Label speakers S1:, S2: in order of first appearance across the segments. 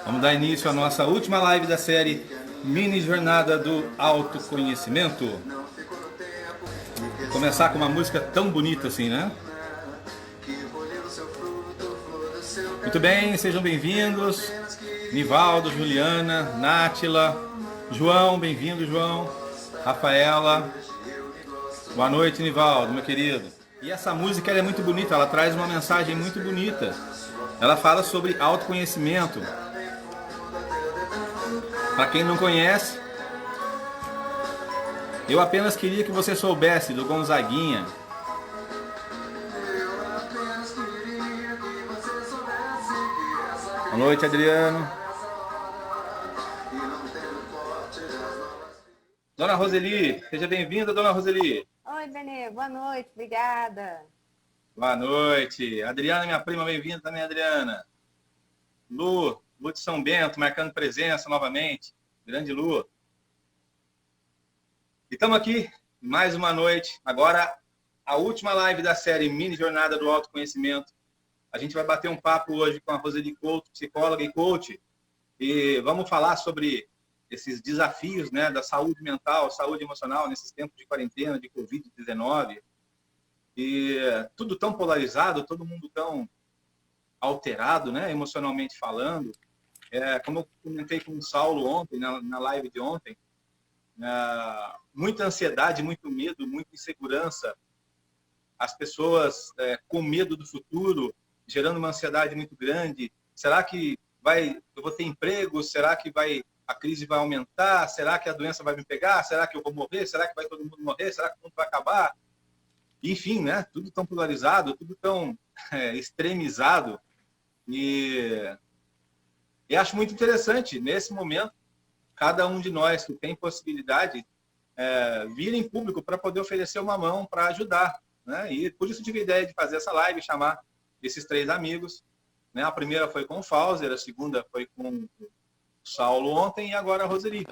S1: Vamos dar início à nossa última live da série Mini Jornada do Autoconhecimento. Vou começar com uma música tão bonita assim, né? Muito bem, sejam bem-vindos. Nivaldo, Juliana, Nátila, João, bem-vindo, João. Rafaela. Boa noite, Nivaldo, meu querido. E essa música ela é muito bonita, ela traz uma mensagem muito bonita. Ela fala sobre autoconhecimento. Para quem não conhece, eu apenas queria que você soubesse do Gonzaguinha. Boa noite, Adriano. Dona Roseli, seja bem-vinda, Dona Roseli.
S2: Oi, Benê, boa noite, obrigada.
S1: Boa noite. Adriana, minha prima, bem-vinda também, Adriana. Lu de São Bento, marcando presença novamente. Grande Lu. E estamos aqui, mais uma noite. Agora, a última live da série Mini Jornada do Autoconhecimento. A gente vai bater um papo hoje com a Roseli Couto, psicóloga e coach. E vamos falar sobre esses desafios, né, da saúde mental, saúde emocional, nesses tempos de quarentena, de Covid-19. E tudo tão polarizado, todo mundo tão alterado, né, emocionalmente falando. Como eu comentei com o Saulo ontem, na live de ontem, muita ansiedade, muito medo, muita insegurança, as pessoas com medo do futuro, gerando uma ansiedade muito grande. Será que eu vou ter emprego? Será que a crise vai aumentar? Será que a doença vai me pegar? Será que eu vou morrer? Será que vai todo mundo morrer? Será que o mundo vai acabar? Enfim, né? Tudo tão polarizado, tudo tão extremizado. E acho muito interessante, nesse momento, cada um de nós que tem possibilidade vir em público para poder oferecer uma mão para ajudar. Né? E por isso tive a ideia de fazer essa live, chamar esses 3 amigos. Né? A primeira foi com o Fauser, a segunda foi com o Saulo ontem e agora a Roseli.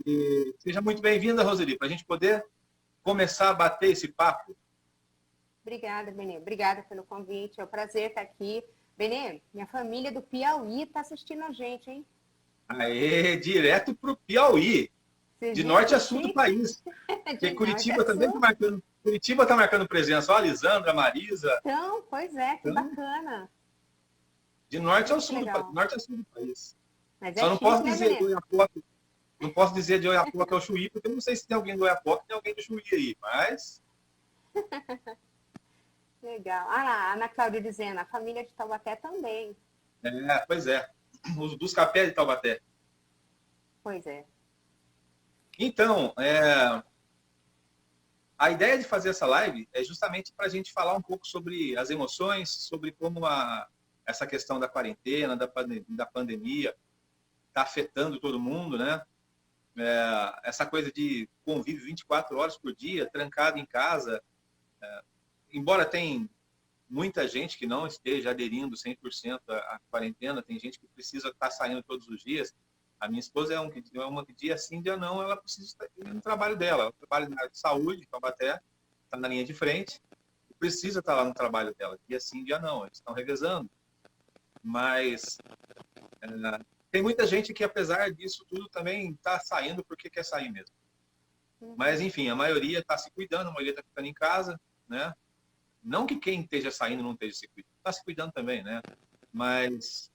S1: E seja muito bem-vinda, Roseli, para a gente poder começar a bater esse papo.
S2: Obrigada, Benê, obrigada pelo convite, é um prazer estar aqui. Benê, minha família do Piauí está assistindo a gente, hein?
S1: Aê, direto para o Piauí,
S2: Você
S1: de
S2: viu
S1: norte
S2: que
S1: a sul do
S2: chique?
S1: país. Porque
S2: De norte a sul.
S1: Curitiba está marcando presença. Ó, a Lisandra, a Marisa.
S2: Então, pois é, que
S1: Então,
S2: bacana.
S1: de norte ao
S2: Muito
S1: sul
S2: legal.
S1: norte a sul do país.
S2: Mas é
S1: Só não posso
S2: chique, né,
S1: dizer de
S2: Benê?
S1: Oiapoque, não posso dizer de Oiapoque ao Chuí, porque eu não sei se tem alguém do Oiapoque, tem alguém do Chuí aí, mas
S2: Legal. Ah, lá, a Ana Cláudia dizendo, a família de Taubaté também.
S1: pois é, os dos Capé de Taubaté.
S2: Pois é.
S1: Então, a ideia de fazer essa live é justamente para a gente falar um pouco sobre as emoções, sobre como essa questão da quarentena, da pandemia, está afetando todo mundo, né? Essa coisa de convívio 24 horas por dia, trancado em casa, embora tem muita gente que não esteja aderindo 100% à quarentena, tem gente que precisa estar saindo todos os dias. A minha esposa é uma que dia sim, dia não, ela precisa estar no trabalho dela. Ela trabalha na área de saúde, então até está na linha de frente, e precisa estar lá no trabalho dela. Dia sim, dia não, eles estão revezando. Mas tem muita gente que, apesar disso tudo, também está saindo porque quer sair mesmo. Mas, enfim, a maioria está se cuidando, a maioria está ficando em casa, né? Não que quem esteja saindo não esteja se cuidando, está se cuidando também, né? Mas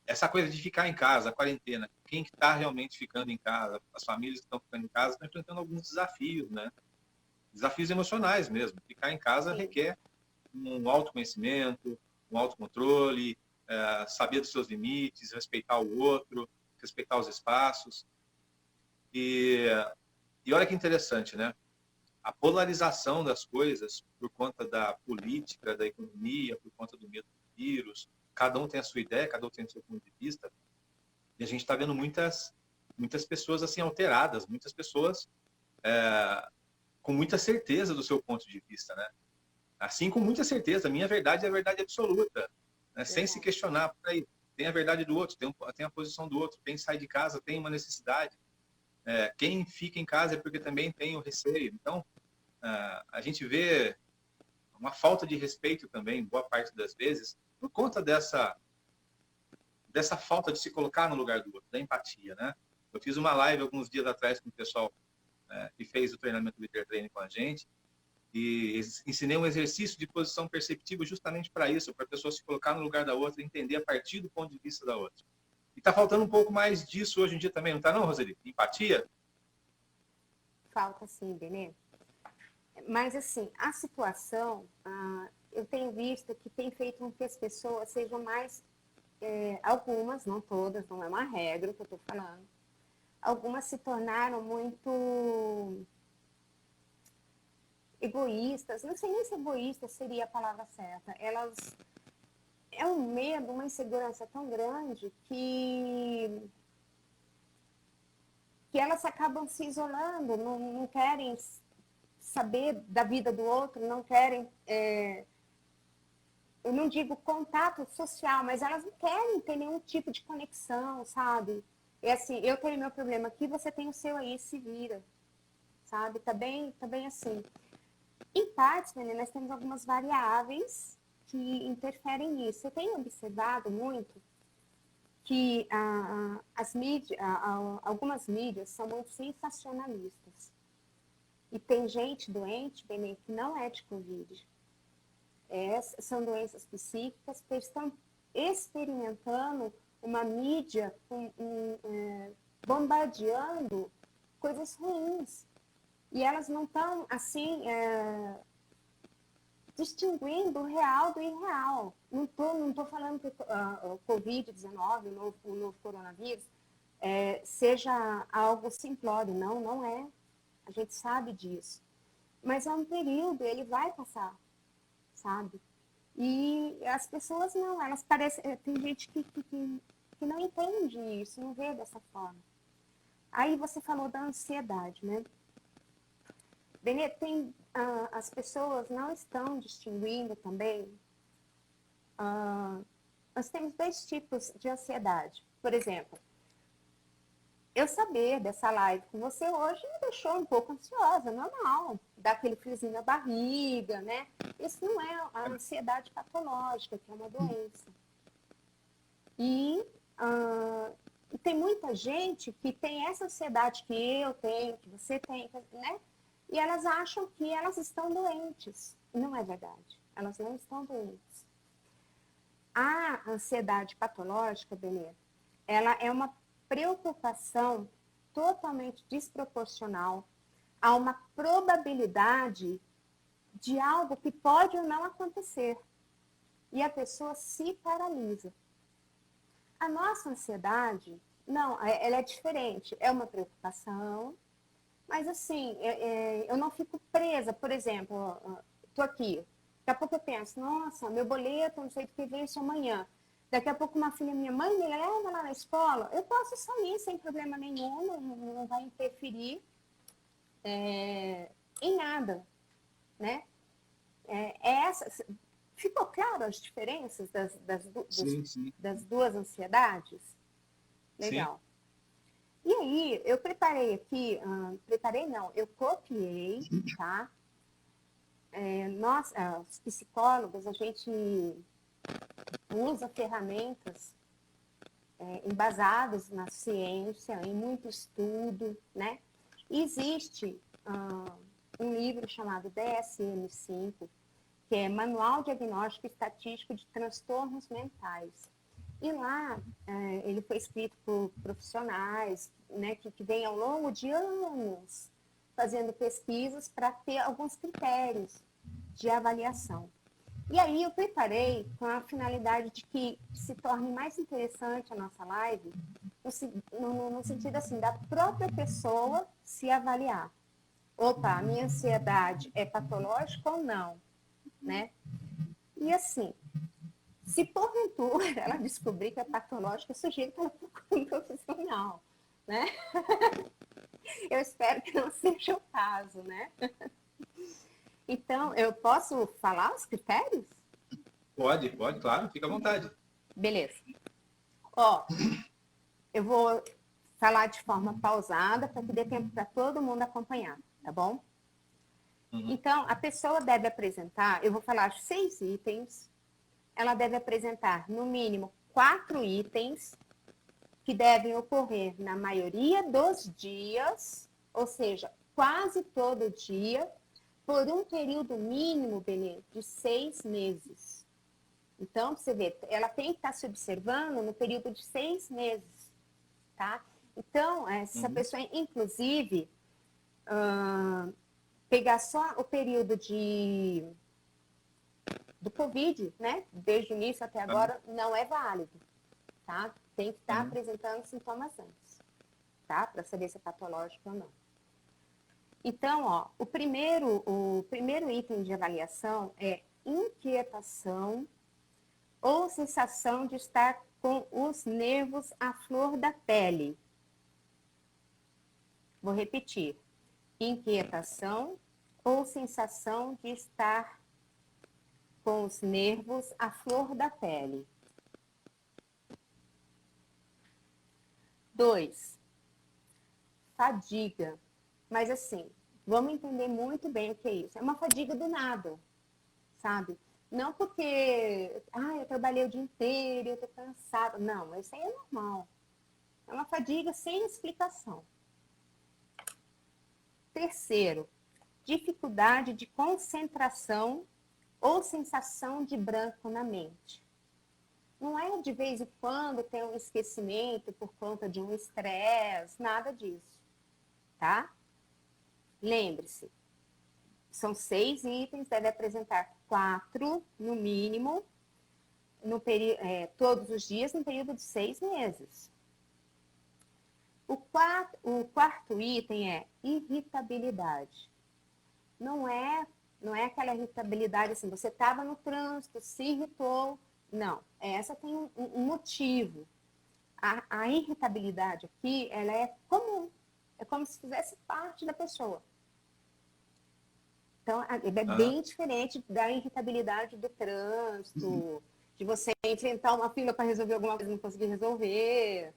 S1: essa coisa de ficar em casa, a quarentena, quem está realmente ficando em casa, as famílias que estão ficando em casa estão enfrentando alguns desafios, né? Desafios emocionais mesmo. Ficar em casa
S2: Sim.
S1: requer um autoconhecimento, um autocontrole, saber dos seus limites, respeitar o outro, respeitar os espaços. E olha que interessante, né? A polarização das coisas por conta da política, da economia, por conta do medo do vírus. Cada um tem a sua ideia, cada um tem o seu ponto de vista. E a gente está vendo muitas pessoas assim alteradas, muitas pessoas com muita certeza do seu ponto de vista, né? Assim, com muita certeza, a minha verdade é a verdade absoluta, né? Sem se questionar. Por aí, tem a verdade do outro, tem a posição do outro. Quem sai de casa tem uma necessidade. Quem fica em casa é porque também tem o receio. Então, a gente vê uma falta de respeito também, boa parte das vezes, por conta dessa falta de se colocar no lugar do outro, da empatia, né? Eu fiz uma live alguns dias atrás com o pessoal que fez o treinamento do Leader Training com a gente, e ensinei um exercício de posição perceptiva justamente para isso, para a pessoa se colocar no lugar da outra e entender a partir do ponto de vista da outra. E está faltando um pouco mais disso hoje em dia também, não está não, Roseli? Empatia?
S2: Falta sim, Benê. Mas, assim, a situação, eu tenho visto que tem feito com que as pessoas sejam mais, algumas, não todas, não é uma regra o que eu estou falando, algumas se tornaram muito egoístas, não sei nem se egoísta seria a palavra certa, elas, é um medo, uma insegurança tão grande que elas acabam se isolando, não querem saber da vida do outro, não querem, eu não digo contato social, mas elas não querem ter nenhum tipo de conexão, sabe? É assim, eu tenho meu problema aqui, você tem o seu aí, se vira, sabe? Tá bem assim. Em partes, menina, nós temos algumas variáveis que interferem nisso. Eu tenho observado muito que algumas mídias são muito sensacionalistas. E tem gente doente, Benê, que não é de Covid. São doenças psíquicas que estão experimentando uma mídia bombardeando coisas ruins. E elas não estão, assim, distinguindo o real do irreal. Não tô falando que o Covid-19, o novo coronavírus, seja algo simplório. Não é. A gente sabe disso. Mas é um período, ele vai passar, sabe? E as pessoas não, elas parecem... Tem gente que não entende isso, não vê dessa forma. Aí você falou da ansiedade, né? Benê, as pessoas não estão distinguindo também. Nós temos dois tipos de ansiedade. Por exemplo, eu saber dessa live com você hoje me deixou um pouco ansiosa, normal. Dá aquele friozinho na barriga, né? Isso não é a ansiedade patológica, que é uma doença. E tem muita gente que tem essa ansiedade que eu tenho, que você tem, né? E elas acham que elas estão doentes. Não é verdade. Elas não estão doentes. A ansiedade patológica, Benê, ela é uma preocupação totalmente desproporcional a uma probabilidade de algo que pode ou não acontecer. E a pessoa se paralisa. A nossa ansiedade, não, ela é diferente. É uma preocupação, mas assim, eu não fico presa. Por exemplo, estou aqui, daqui a pouco eu penso, nossa, meu boleto, não sei do que vence amanhã. Daqui a pouco uma filha minha, mãe, me leva lá na escola. Eu posso sair sem problema nenhum, não vai interferir em nada, né? Ficou claro as diferenças das duas ansiedades? Legal.
S1: Sim.
S2: E aí, eu preparei aqui, eu copiei, tá? Nós, os psicólogos, a gente usa ferramentas embasadas na ciência, em muito estudo, né? E existe um livro chamado DSM-5, que é Manual Diagnóstico Estatístico de Transtornos Mentais. E lá, ele foi escrito por profissionais, né, que vêm ao longo de anos fazendo pesquisas para ter alguns critérios de avaliação. E aí eu preparei com a finalidade de que se torne mais interessante a nossa live, no sentido assim, da própria pessoa se avaliar. Opa, a minha ansiedade é patológica ou não? Né? E assim, se porventura ela descobrir que é patológica, eu sugiro que ela procure um profissional, né? Eu espero que não seja o caso, né? Então, eu posso falar os critérios?
S1: Pode, claro, fica à vontade.
S2: Beleza. Ó, eu vou falar de forma pausada para que dê tempo para todo mundo acompanhar, tá bom?
S1: Uhum.
S2: Então, a pessoa deve apresentar, eu vou falar 6 itens, ela deve apresentar, no mínimo, 4 itens que devem ocorrer na maioria dos dias, ou seja, quase todo dia, por um período mínimo, Benê, de 6 meses. Então, você vê, ela tem que estar se observando no período de 6 meses, tá? Então, essa pessoa, inclusive, pegar só o período do Covid, né? Desde o início até agora, não é válido, tá? Tem que estar apresentando sintomas antes, tá? Para saber se é patológico ou não. Então, ó, o primeiro item de avaliação é inquietação ou sensação de estar com os nervos à flor da pele. Vou repetir. Inquietação ou sensação de estar com os nervos à flor da pele. 2. Fadiga. Mas assim, vamos entender muito bem o que é isso. É uma fadiga do nada, sabe? Não porque, eu trabalhei o dia inteiro, eu tô cansada. Não, isso aí é normal. É uma fadiga sem explicação. 3. Dificuldade de concentração ou sensação de branco na mente. Não é de vez em quando tem um esquecimento por conta de um estresse, nada disso, tá? Lembre-se, são 6 itens, deve apresentar 4, no mínimo, todos os dias, no período de 6 meses. O quarto item é irritabilidade. Não é aquela irritabilidade assim, você estava no trânsito, se irritou. Não, essa tem um motivo. A irritabilidade aqui, ela é comum. É como se fizesse parte da pessoa. Então, é bem diferente da irritabilidade do trânsito, de você enfrentar uma fila para resolver alguma coisa e não conseguir resolver.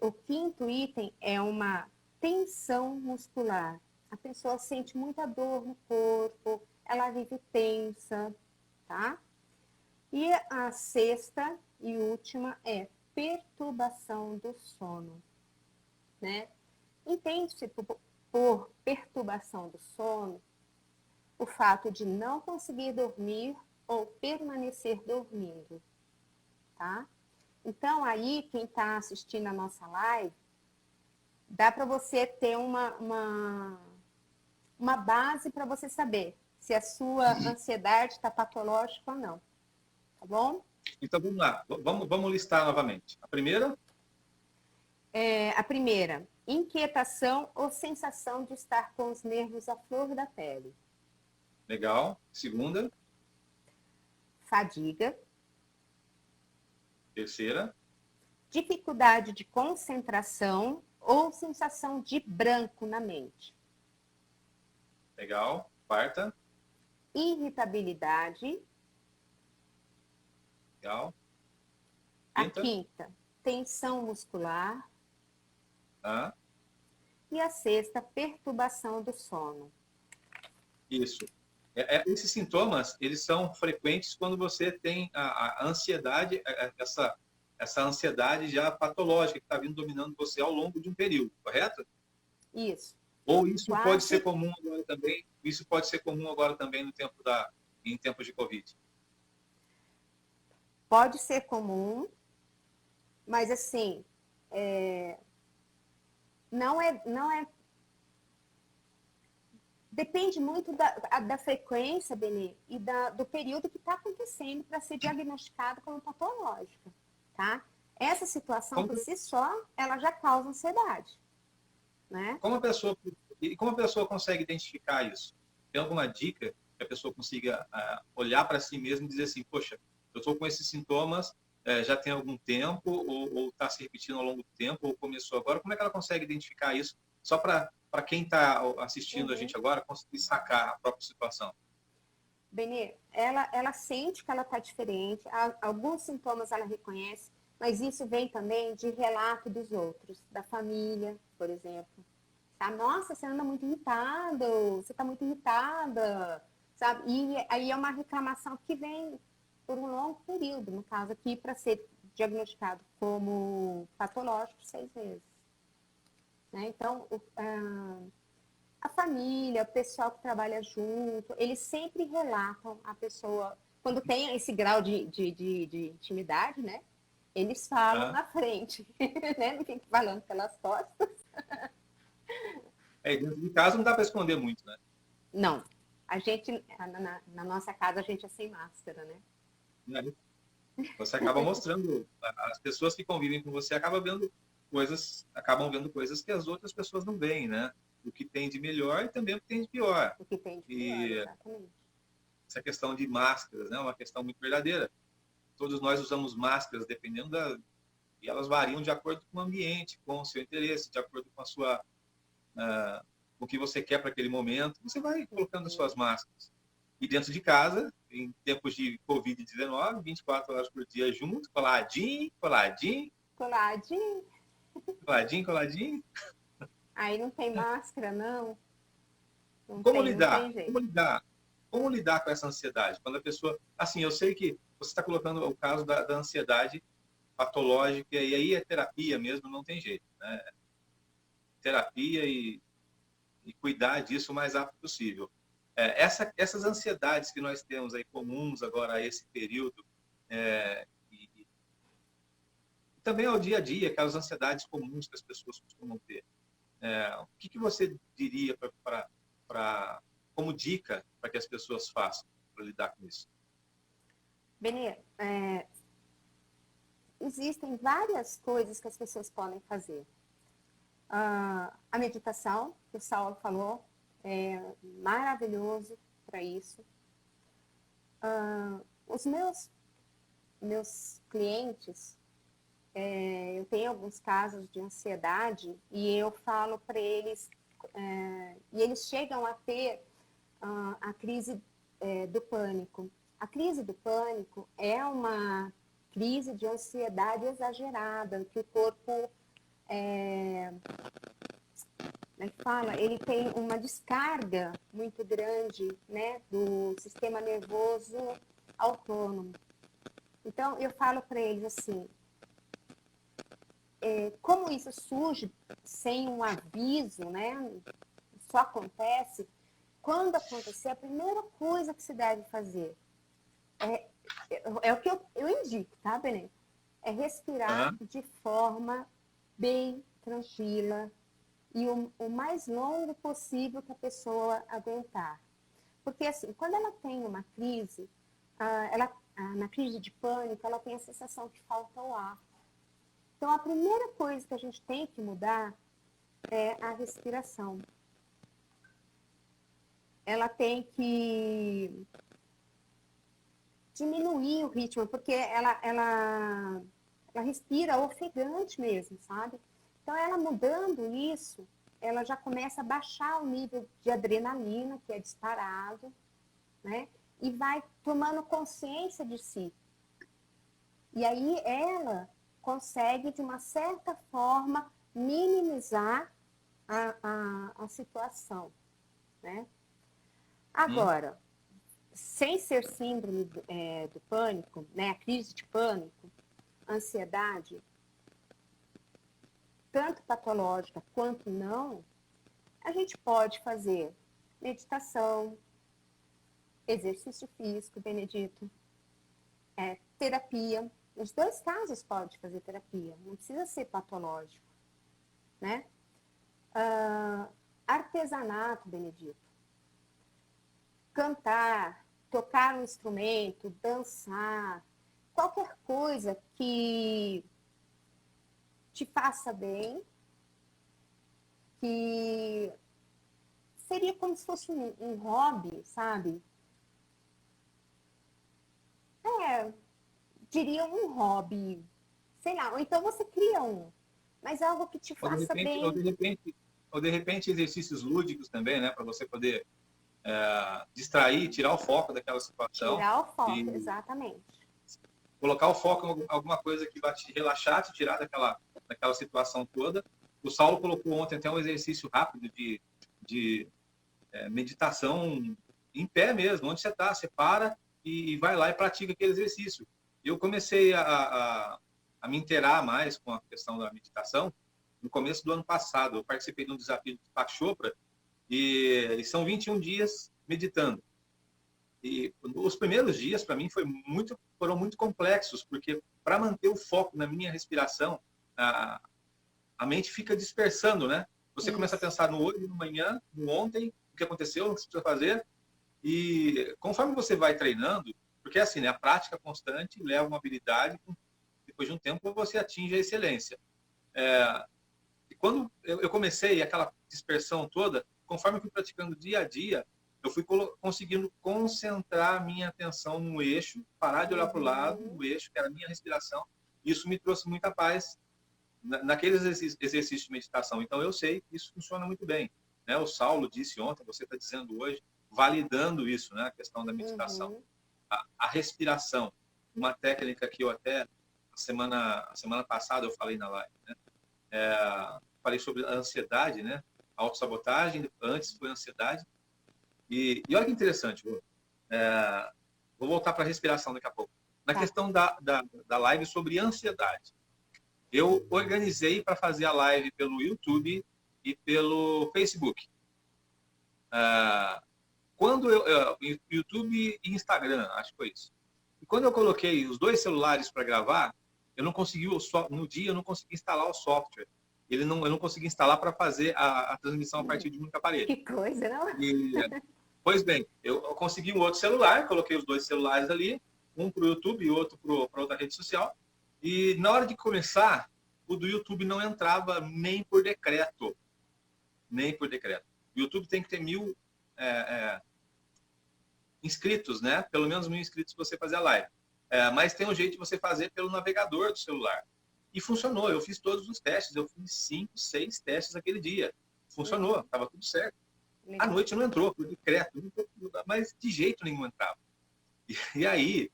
S2: O quinto item é uma tensão muscular. A pessoa sente muita dor no corpo, ela vive tensa, tá? E a 6ª e última é perturbação do sono, né? Entende-se por perturbação do sono o fato de não conseguir dormir ou permanecer dormindo, tá? Então, aí, quem está assistindo a nossa live, dá para você ter uma base para você saber se a sua ansiedade está patológica ou não. Tá bom?
S1: Então, vamos lá. Vamos listar novamente. A primeira?
S2: A primeira, inquietação ou sensação de estar com os nervos à flor da pele.
S1: Legal. Segunda?
S2: Fadiga.
S1: Terceira?
S2: Dificuldade de concentração ou sensação de branco na mente.
S1: Legal. Quarta?
S2: Irritabilidade.
S1: Legal.
S2: A quinta, tensão muscular. E a 6ª, perturbação do sono.
S1: Isso. Esses sintomas, eles são frequentes quando você tem a ansiedade, essa ansiedade já patológica que está vindo dominando você ao longo de um período, correto?
S2: Isso.
S1: Ou isso pode ser comum agora também? Isso pode ser comum agora também em tempos de Covid?
S2: Pode ser comum, mas assim, não é. Depende muito da frequência, Benê, e do período que está acontecendo para ser diagnosticado como patológica, tá? Essa situação, por si só, ela já causa ansiedade, né?
S1: Como a pessoa consegue identificar isso? Tem alguma dica que a pessoa consiga olhar para si mesma e dizer assim, poxa, eu estou com esses sintomas já tem algum tempo, ou está se repetindo ao longo do tempo, ou começou agora? Como é que ela consegue identificar isso? Só para quem está assistindo a gente agora conseguir sacar a própria situação.
S2: Benê, ela sente que ela está diferente, alguns sintomas ela reconhece, mas isso vem também de relato dos outros, da família, por exemplo. Tá? Nossa, você anda muito irritado, você está muito irritada, sabe? E aí é uma reclamação que vem por um longo período, no caso aqui, para ser diagnosticado como patológico, 6 meses. Né? Então, a família, o pessoal que trabalha junto, eles sempre relatam a pessoa, quando tem esse grau de intimidade, né? Eles falam na frente, né? Não fica falando pelas costas.
S1: Dentro de casa não dá para esconder muito, né?
S2: Não. A gente, na nossa casa, a gente é sem máscara, né?
S1: Você acaba mostrando, as pessoas que convivem com você acabam vendo coisas que as outras pessoas não veem, né? O que tem de melhor e também o que tem de pior.
S2: O que tem de pior, exatamente.
S1: Essa questão de máscaras, né? É uma questão muito verdadeira. Todos nós usamos máscaras dependendo e elas variam de acordo com o ambiente, com o seu interesse, de acordo com a sua com o que você quer para aquele momento. Você vai colocando as suas máscaras. E dentro de casa, em tempos de Covid-19, 24 horas por dia junto, coladinho.
S2: Aí não tem máscara, não.
S1: Como lidar com essa ansiedade? Quando a pessoa... Assim, eu sei que você está colocando o caso da ansiedade patológica, e aí é terapia mesmo, não tem jeito, né? Terapia e cuidar disso o mais rápido possível. Essas ansiedades que nós temos aí comuns agora a esse período, e também ao dia a dia, aquelas ansiedades comuns que as pessoas costumam ter. O que você diria como dica para que as pessoas façam para lidar com isso?
S2: Benê, existem várias coisas que as pessoas podem fazer. A meditação, que o Saulo falou, é maravilhoso para isso. Os meus clientes, eu tenho alguns casos de ansiedade e eu falo para eles, e eles chegam a ter a crise do pânico. A crise do pânico é uma crise de ansiedade exagerada, que o corpo ele tem uma descarga muito grande, né, do sistema nervoso autônomo. Então, eu falo para eles assim, como isso surge sem um aviso, né, só acontece, quando acontecer, a primeira coisa que se deve fazer é o que eu indico, tá, Benê? É respirar de forma bem tranquila e o mais longo possível que a pessoa aguentar. Porque, assim, quando ela tem uma crise, na crise de pânico, ela tem a sensação que falta o ar. Então, a primeira coisa que a gente tem que mudar é a respiração. Ela tem que diminuir o ritmo, porque ela respira ofegante mesmo, sabe? Então, ela mudando isso, ela já começa a baixar o nível de adrenalina, que é disparado, né? E vai tomando consciência de si. E aí ela consegue, de uma certa forma, minimizar a situação, né? Agora, sem ser síndrome do pânico, né? A crise de pânico, ansiedade, tanto patológica quanto não, a gente pode fazer meditação, exercício físico, Benedito, terapia. Nos dois casos pode fazer terapia, não precisa ser patológico, né? Artesanato, Benedito. Cantar, tocar um instrumento, dançar, qualquer coisa que te faça bem, que seria como se fosse um hobby, sabe? Diria um hobby, sei lá, ou então você cria mas algo que te faça bem.
S1: Ou de repente exercícios lúdicos também, né? Para você poder distrair, tirar o foco daquela situação.
S2: Tirar o foco, exatamente.
S1: Colocar o foco em alguma coisa que vai te relaxar, te tirar daquela situação toda. O Saulo colocou ontem até um exercício rápido de meditação em pé mesmo, onde você está, você para, e vai lá e pratica aquele exercício. Eu comecei a me inteirar mais com a questão da meditação no começo do ano passado. Eu participei de um desafio de Deepak Chopra e são 21 dias meditando. E os primeiros dias, para mim, foram muito complexos, porque para manter o foco na minha respiração, a mente fica dispersando, né? Você começa a pensar no hoje, no amanhã, no ontem, o que aconteceu, o que você precisa fazer. E conforme você vai treinando, porque assim, né, a prática constante leva uma habilidade, depois de um tempo você atinge a excelência. E quando eu comecei aquela dispersão toda, conforme eu fui praticando dia a dia, eu fui conseguindo concentrar a minha atenção no eixo, parar de olhar para o lado, no eixo, que era a minha respiração. Isso me trouxe muita paz naqueles exercícios de meditação. Então, eu sei que isso funciona muito bem. Né? O Saulo disse ontem, você está dizendo hoje, validando isso, né? A questão da meditação. A respiração, uma técnica que eu até, a semana passada, eu falei na live, né? Falei sobre a ansiedade, né? A autossabotagem, antes foi a ansiedade. E olha que interessante, vou voltar para a respiração daqui a pouco. Na questão da live sobre ansiedade. Eu organizei para fazer a live pelo YouTube e pelo Facebook. Quando YouTube e Instagram, acho que foi isso. E quando eu coloquei os dois celulares para gravar, eu não consegui, no dia eu não consegui instalar o software. Eu não consegui instalar para fazer a transmissão a partir de um único aparelho.
S2: Que coisa, não?
S1: Pois bem, eu consegui um outro celular, coloquei os dois celulares ali, um para o YouTube e outro para outra rede social. E na hora de começar, o do YouTube não entrava nem por decreto. Nem por decreto. O YouTube tem que ter 1000 inscritos, né? Pelo menos 1000 inscritos para você fazer a live. Mas tem um jeito de você fazer pelo navegador do celular. E funcionou. Eu fiz todos os testes. Eu fiz 5, 6 testes aquele dia. Funcionou. Estava tudo certo. À noite não entrou, por decreto. Mas de jeito nenhum entrava. E aí,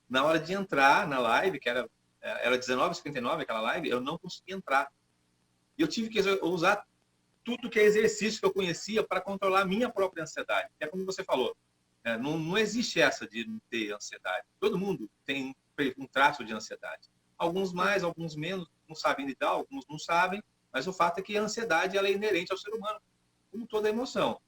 S1: na hora de entrar na live, que era 19h59 aquela live, eu não consegui entrar. E eu tive que usar tudo que é exercício que eu conhecia para controlar a minha própria ansiedade. É como você falou, não existe essa de não ter ansiedade. Todo mundo tem um traço de ansiedade. Alguns mais, alguns menos, não sabem lidar, alguns não sabem, mas o fato é que a ansiedade ela é inerente ao ser humano, como toda emoção.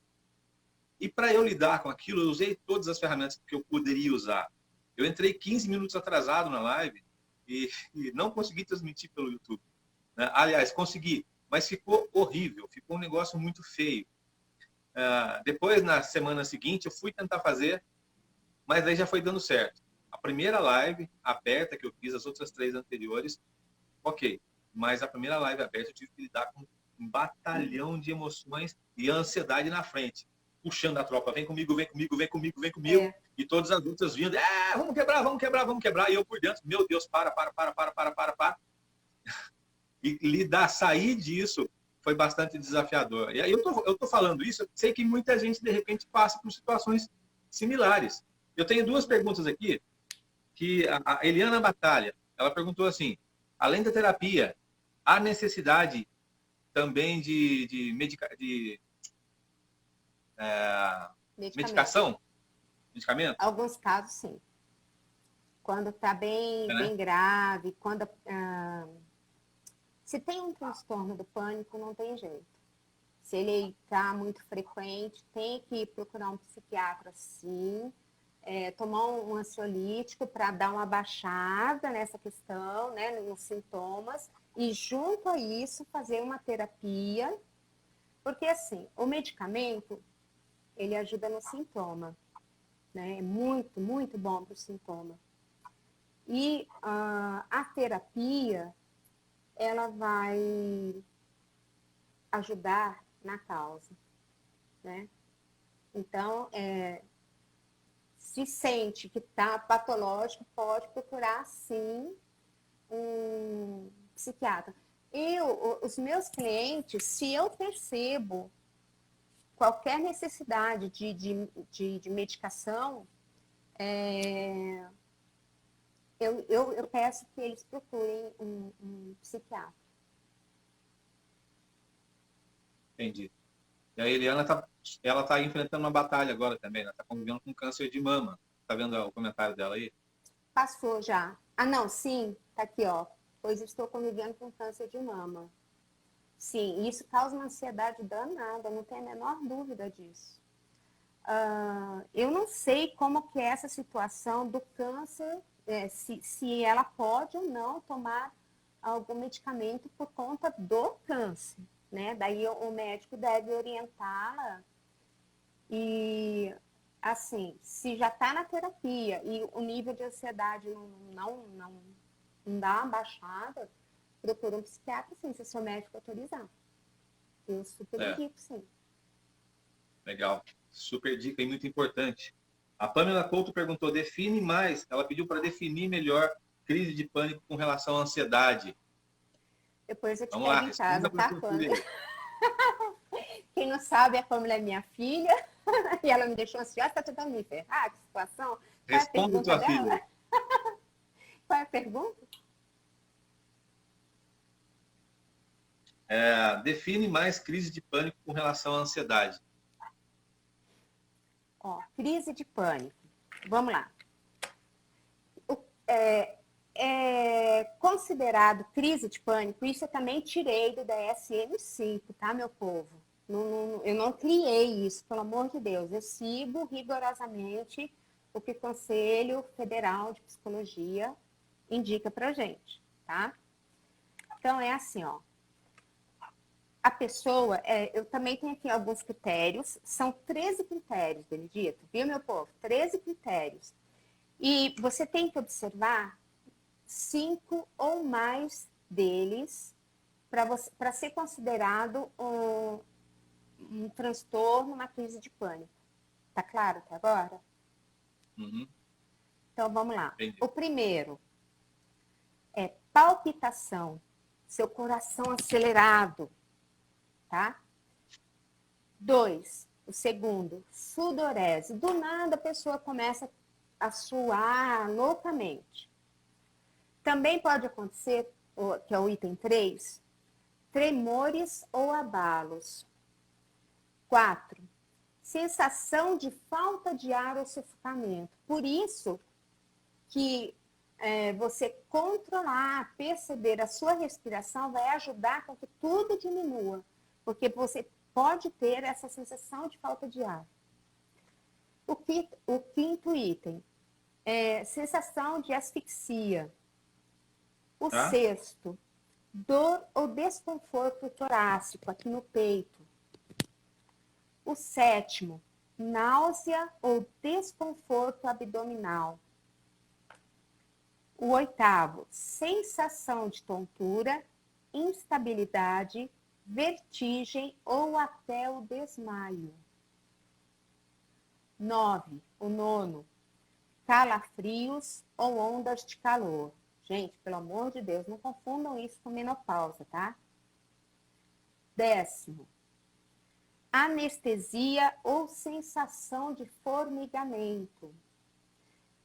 S1: E para eu lidar com aquilo, eu usei todas as ferramentas que eu poderia usar. Eu entrei 15 minutos atrasado na live e não consegui transmitir pelo YouTube. Né? Aliás, consegui, mas ficou horrível, ficou um negócio muito feio. Depois, na semana seguinte, eu fui tentar fazer, mas aí já foi dando certo. A primeira live aberta que eu fiz, as outras 3 anteriores, ok. Mas a primeira live aberta eu tive que lidar com um batalhão de emoções e a ansiedade na frente. Puxando a tropa, vem comigo, vem comigo, vem comigo, vem comigo. E todas as outras vindo, vamos quebrar, vamos quebrar, vamos quebrar. E eu por dentro, meu Deus, para. E sair disso foi bastante desafiador. E aí eu tô falando isso, eu sei que muita gente, de repente, passa por situações similares. Eu tenho 2 perguntas aqui, que a Eliana Batalha, ela perguntou assim, além da terapia, há necessidade também de medicação? Medicamento?
S2: Alguns casos, sim. Quando está bem grave, quando... se tem um transtorno do pânico, não tem jeito. Se ele está muito frequente, tem que procurar um psiquiatra, sim. Tomar um ansiolítico para dar uma baixada nessa questão, né, nos sintomas. E junto a isso, fazer uma terapia. Porque, assim, o medicamento, ele ajuda no sintoma. Né? É muito, muito bom para o sintoma. E a terapia, ela vai ajudar na causa, né? Então, se sente que está patológico, pode procurar, sim, um psiquiatra. Os meus clientes, se eu percebo qualquer necessidade de medicação, eu peço que eles procurem um psiquiatra.
S1: Entendi. E a Eliana ela tá enfrentando uma batalha agora também, ela está convivendo com câncer de mama. Tá vendo o comentário dela aí?
S2: Passou já. Ah, não, sim, tá aqui, ó. Pois estou convivendo com câncer de mama. Sim, isso causa uma ansiedade danada, não tem a menor dúvida disso. Eu não sei como que é essa situação do câncer, se ela pode ou não tomar algum medicamento por conta do câncer, né? Daí o médico deve orientá-la e, assim, se já está na terapia e o nível de ansiedade não dá uma baixada, procura um psiquiatra, sim, se o seu médico autorizar. Eu super indico, sim.
S1: Legal. Super dica e muito importante. A Pamela Couto perguntou, define mais. Ela pediu para definir melhor crise de pânico com relação à ansiedade.
S2: Depois eu te
S1: Vamos
S2: pego
S1: lá,
S2: em casa,
S1: responda para a
S2: tá,
S1: professora
S2: Pamela?
S1: aí.
S2: Quem não sabe, a Pamela é minha filha e ela me deixou ansiosa, tá tentando me ferrar, que situação. Qual é a
S1: Responda
S2: pergunta
S1: tua
S2: dela?
S1: filha.
S2: Qual é a pergunta?
S1: Define mais crise de pânico com relação à ansiedade.
S2: Ó, crise de pânico. Vamos lá. É considerado crise de pânico, isso eu também tirei do DSM-5, tá, meu povo? Eu não criei isso, pelo amor de Deus. Eu sigo rigorosamente o que o Conselho Federal de Psicologia indica pra gente, tá? Então, é assim, ó. A pessoa, eu também tenho aqui alguns critérios, são 13 critérios, Benedito, viu, meu povo? 13 critérios. E você tem que observar 5 ou mais deles para ser considerado um transtorno, uma crise de pânico. Tá claro até agora?
S1: Uhum,
S2: Então, vamos lá.
S1: entendi.
S2: O primeiro é palpitação, seu coração acelerado, tá? 2, o segundo, sudorese. Do nada a pessoa começa a suar loucamente. Também pode acontecer, que é o item 3, tremores ou abalos. 4, sensação de falta de ar ou sufocamento. Por isso que você controlar, perceber a sua respiração vai ajudar com que tudo diminua, porque você pode ter essa sensação de falta de ar. O quinto item é sensação de asfixia. O
S1: Tá?
S2: sexto, dor ou desconforto torácico aqui no peito. O sétimo, náusea ou desconforto abdominal. O oitavo, sensação de tontura, instabilidade, vertigem ou até o desmaio. 9, o nono, calafrios ou ondas de calor. Gente, pelo amor de Deus, não confundam isso com menopausa, tá? 10º, anestesia ou sensação de formigamento.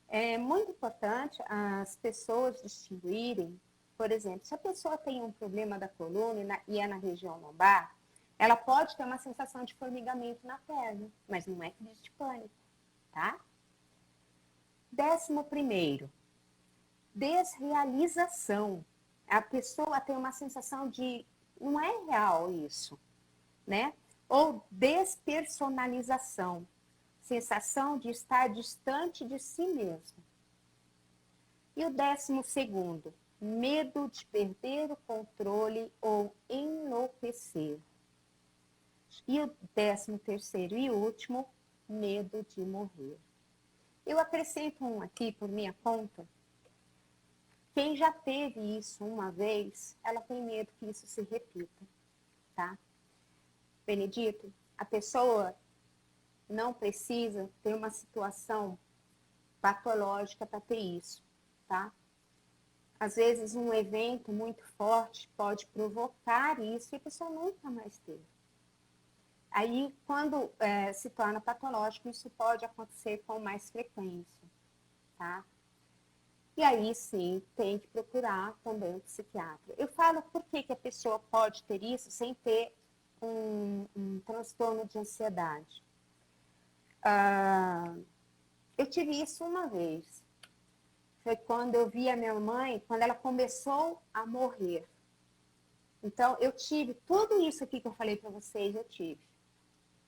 S2: É muito importante as pessoas distinguirem, por exemplo, se a pessoa tem um problema da coluna e é na região lombar, ela pode ter uma sensação de formigamento na perna, mas não é crise de pânico, tá? 11º, desrealização. A pessoa tem uma sensação de não é real isso, né? Ou despersonalização, sensação de estar distante de si mesmo. E o 12º, medo de perder o controle ou enlouquecer. E o 13º e último, medo de morrer. Eu acrescento um aqui por minha conta. Quem já teve isso uma vez, ela tem medo que isso se repita, tá? Benedito, a pessoa não precisa ter uma situação patológica para ter isso, tá? Às vezes um evento muito forte pode provocar isso e a pessoa nunca mais teve. Aí, quando se torna patológico, isso pode acontecer com mais frequência, tá? E aí, sim, tem que procurar também um psiquiatra. Eu falo por que a pessoa pode ter isso sem ter um transtorno de ansiedade. Eu tive isso uma vez. Foi quando eu vi a minha mãe, quando ela começou a morrer. Então, eu tive tudo isso aqui que eu falei para vocês, eu tive.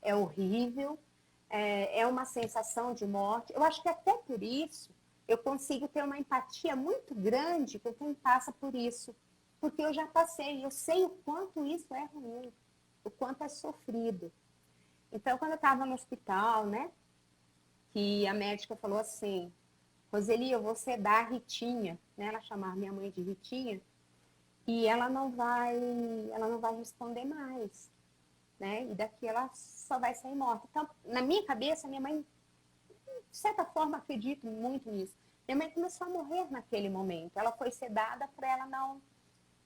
S2: É horrível, é uma sensação de morte. Eu acho que até por isso eu consigo ter uma empatia muito grande com quem passa por isso. Porque eu já passei, eu sei o quanto isso é ruim, o quanto é sofrido. Então, quando eu estava no hospital, né, que a médica falou assim, Roseli, eu vou sedar a Ritinha, né, ela chamava minha mãe de Ritinha, e ela não vai responder mais, né, e daqui ela só vai sair morta. Então, na minha cabeça, minha mãe, de certa forma, acredito muito nisso. Minha mãe começou a morrer naquele momento. Ela foi sedada para ela não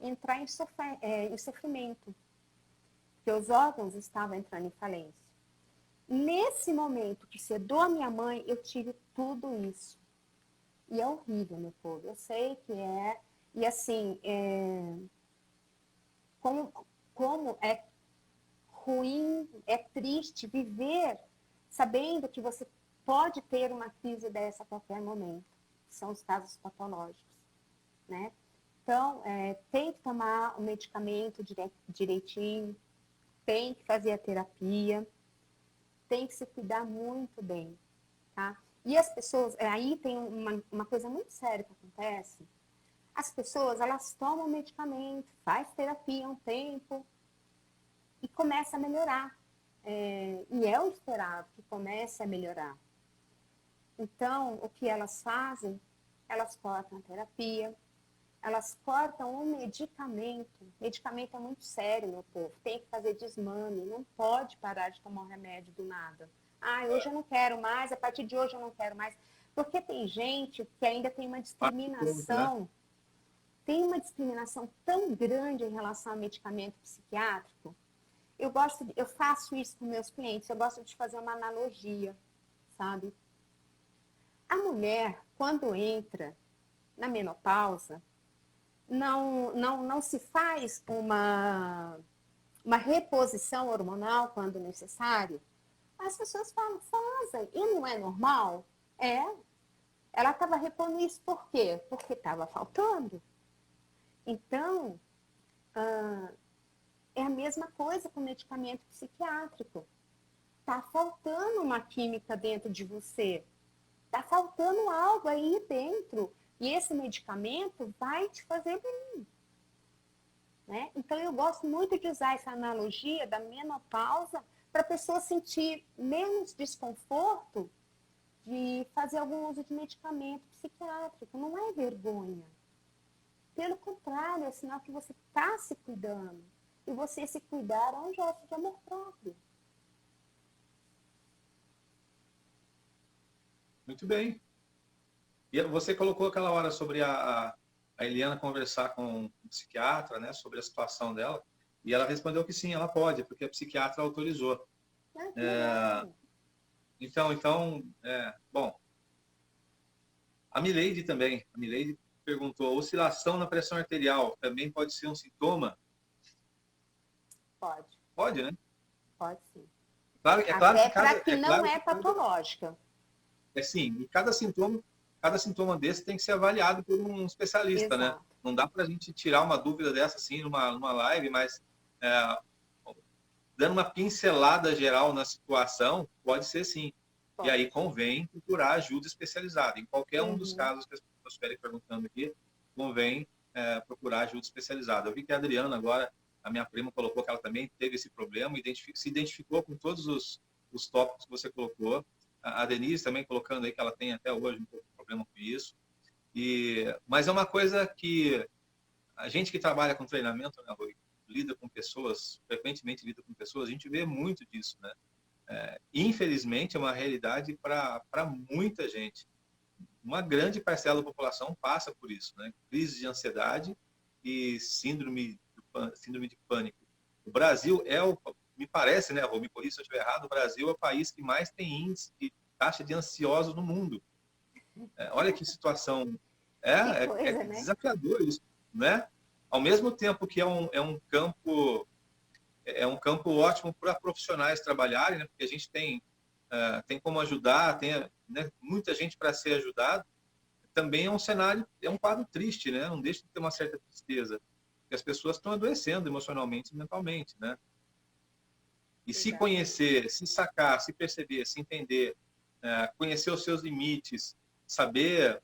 S2: entrar em sofrimento, porque os órgãos estavam entrando em falência. Nesse momento que sedou a minha mãe, eu tive tudo isso. E é horrível, meu povo. Eu sei que é. E assim, como é ruim, é triste viver sabendo que você pode ter uma crise dessa a qualquer momento. São os casos patológicos, né? Então, tem que tomar o medicamento direitinho, tem que fazer a terapia, tem que se cuidar muito bem, tá? E as pessoas, aí tem uma coisa muito séria que acontece. As pessoas, elas tomam medicamento, faz terapia um tempo e começa a melhorar. E é o esperado que comece a melhorar. Então, o que elas fazem? Elas cortam a terapia, elas cortam o medicamento. O medicamento é muito sério, meu povo. Tem que fazer desmame, não pode parar de tomar um remédio do nada. Ah, hoje eu não quero mais, a partir de hoje eu não quero mais. Porque tem gente que ainda tem uma discriminação, tem uma discriminação tão grande em relação ao medicamento psiquiátrico. Eu faço isso com meus clientes, eu gosto de fazer uma analogia, sabe? A mulher, quando entra na menopausa, não se faz uma reposição hormonal quando necessário? As pessoas falam, fazem. E não é normal? É. Ela estava repondo isso por quê? Porque estava faltando. Então, é a mesma coisa com medicamento psiquiátrico. Está faltando uma química dentro de você. Está faltando algo aí dentro. E esse medicamento vai te fazer bem. Né? Então, eu gosto muito de usar essa analogia da menopausa para a pessoa sentir menos desconforto de fazer algum uso de medicamento psiquiátrico. Não é vergonha. Pelo contrário, é sinal que você está se cuidando. E você se cuidar é um gesto de amor próprio.
S1: Muito bem. E você colocou aquela hora sobre a Eliana conversar com o psiquiatra, né, sobre a situação dela, e ela respondeu que sim, ela pode, porque a psiquiatra autorizou. Bom, a Mileide também. A Mileide perguntou, oscilação na pressão arterial também pode ser um sintoma?
S2: Pode.
S1: Pode, né?
S2: Pode sim.
S1: Claro, claro
S2: até para que não é patológica.
S1: Sim, e cada sintoma desse tem que ser avaliado por um especialista, Exato. Né? Não dá para a gente tirar uma dúvida dessa assim numa live, mas dando uma pincelada geral na situação, pode ser sim. Pode. E aí convém procurar ajuda especializada. Em qualquer um dos casos que as pessoas estiverem perguntando aqui, convém procurar ajuda especializada. Eu vi que a Adriana agora, a minha prima, colocou que ela também teve esse problema, se identificou com todos os tópicos que você colocou. A Denise também colocando aí que ela tem até hoje um pouco de problema com isso. Mas é uma coisa que a gente que trabalha com treinamento, né, Rui, lida com pessoas, frequentemente lida com pessoas, a gente vê muito disso, né? Infelizmente, é uma realidade para muita gente. Uma grande parcela da população passa por isso, né? Crise de ansiedade e síndrome de pânico. O Brasil me parece, né, Rô, me corrija se eu estiver errado, o Brasil é o país que mais tem índice de taxa de ansiosos no mundo. Olha que situação. É desafiador isso, né? Ao mesmo tempo que é um campo ótimo para profissionais trabalharem, né? Porque a gente tem como ajudar, né, muita gente para ser ajudado, também é um cenário, é um quadro triste, né? Não deixa de ter uma certa tristeza, porque as pessoas estão adoecendo emocionalmente e mentalmente, né? E se
S2: Exatamente.
S1: conhecer, se sacar, se perceber, se entender, conhecer os seus limites, saber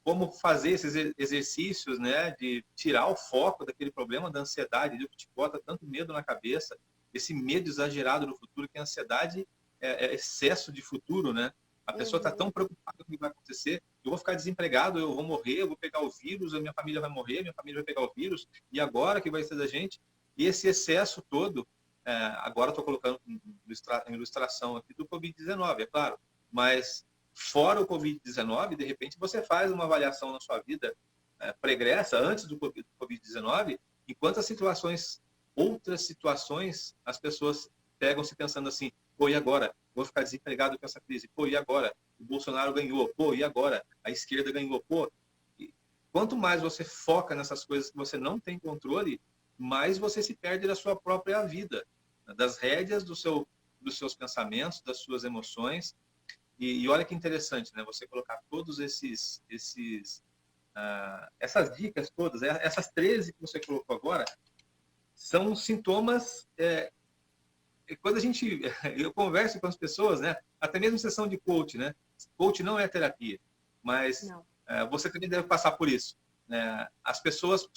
S1: como fazer esses exercícios, né, de tirar o foco daquele problema da ansiedade, que te bota tanto medo na cabeça, esse medo exagerado do futuro, que a ansiedade é excesso de futuro, né? A pessoa está
S2: Uhum.
S1: tão preocupada com o que vai acontecer, eu vou ficar desempregado, eu vou morrer, eu vou pegar o vírus, a minha família vai morrer, minha família vai pegar o vírus, e agora que vai ser da gente? E esse excesso todo, agora estou colocando ilustração aqui do Covid-19, é claro, mas fora o Covid-19, de repente você faz uma avaliação na sua vida pregressa, antes do Covid-19, em quantas situações, outras situações, as pessoas pegam se pensando assim, pô, e agora? Vou ficar desempregado com essa crise. Pô, e agora? O Bolsonaro ganhou. Pô, e agora? A esquerda ganhou. Pô, e quanto mais você foca nessas coisas que você não tem controle, mais você se perde da sua própria vida, das rédeas dos seus pensamentos, das suas emoções. E olha que interessante, né? Você colocar todos essas dicas todas, essas 13 que você colocou agora, são sintomas. Quando a gente, eu converso com as pessoas, né? Até mesmo sessão de coach, né? Coach não é terapia, mas
S2: Não.
S1: você também deve passar por isso, né? As pessoas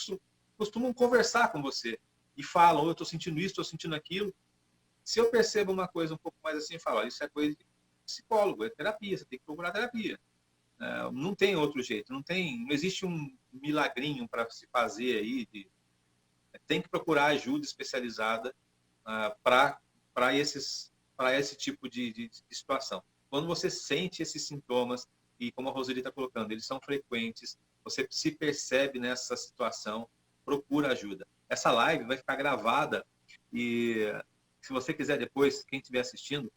S1: costumam conversar com você e falam, eu estou sentindo isso, estou sentindo aquilo. Se eu percebo uma coisa um pouco mais assim, eu falo, isso é coisa de psicólogo, é terapia, você tem que procurar terapia. Não tem outro jeito, não existe um milagrinho para se fazer aí. Tem que procurar ajuda especializada para esse tipo de situação. Quando você sente esses sintomas, e como a Roseli está colocando, eles são frequentes, você se percebe nessa situação, procura ajuda. Essa live vai ficar gravada e se você quiser depois, quem estiver assistindo,